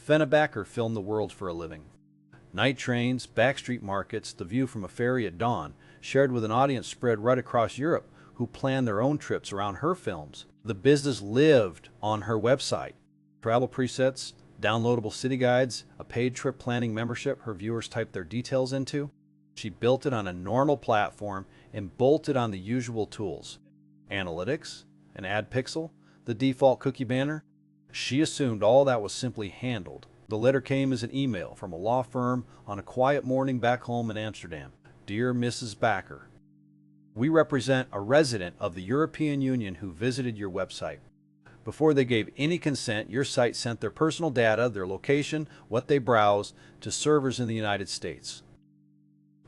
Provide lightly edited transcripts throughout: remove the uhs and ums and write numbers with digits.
Backer filmed the world for a living. Night trains, backstreet markets, the view from a ferry at dawn, shared with an audience spread right across Europe who planned their own trips around her films. The business lived on her website. Travel presets, downloadable city guides, a paid trip planning membership her viewers typed their details into. She built it on a normal platform and bolted on the usual tools. Analytics, an ad pixel, the default cookie banner. She assumed all that was simply handled. The letter came as an email from a law firm on a quiet morning back home in Amsterdam. Dear Mrs. Backer, we represent a resident of the European Union who visited your website. Before they gave any consent, your site sent their personal data, their location, what they browsed, to servers in the United States.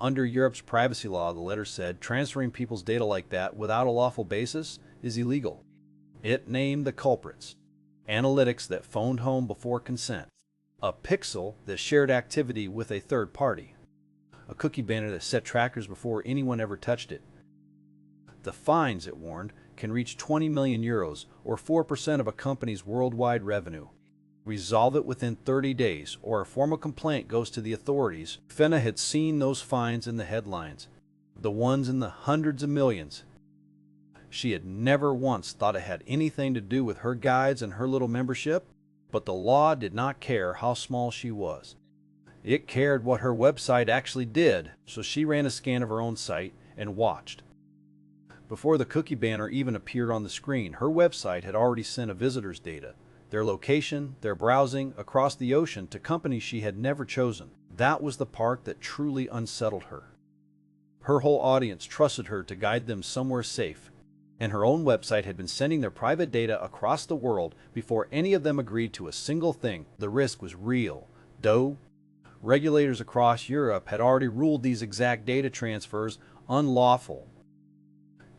Under Europe's privacy law, the letter said, transferring people's data like that without a lawful basis is illegal. It named the culprits. Analytics that phoned home before consent. A pixel that shared activity with a third party. A cookie banner that set trackers before anyone ever touched it. The fines, it warned, can reach 20 million euros, or 4% of a company's worldwide revenue. Resolve it within 30 days, or a formal complaint goes to the authorities. Fenna had seen those fines in the headlines, the ones in the hundreds of millions. She had never once thought it had anything to do with her guides and her little membership, but the law did not care how small she was. It cared what her website actually did, so she ran a scan of her own site and watched. Before the cookie banner even appeared on the screen, her website had already sent a visitor's data, their location, their browsing, across the ocean to companies she had never chosen. That was the part that truly unsettled her. Her whole audience trusted her to guide them somewhere safe, and her own website had been sending their private data across the world before any of them agreed to a single thing. The risk was real, though regulators across Europe had already ruled these exact data transfers unlawful.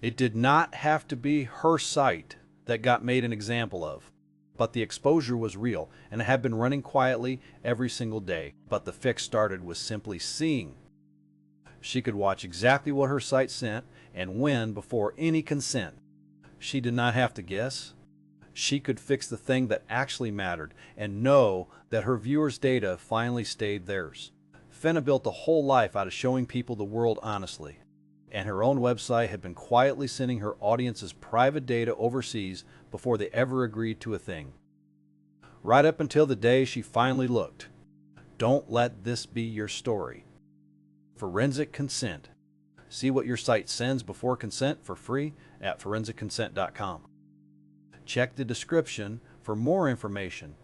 It did not have to be her site that got made an example of, but the exposure was real and it had been running quietly every single day. But the fix started with simply seeing. She could watch exactly what her site sent and when before any consent. She did not have to guess. She could fix the thing that actually mattered and know that her viewers' data finally stayed theirs. Fenna built a whole life out of showing people the world honestly, and her own website had been quietly sending her audience's private data overseas before they ever agreed to a thing. Right up until the day she finally looked. Don't let this be your story. Forensic Consent. See what your site sends before consent for free at ForensicConsent.com. Check the description for more information.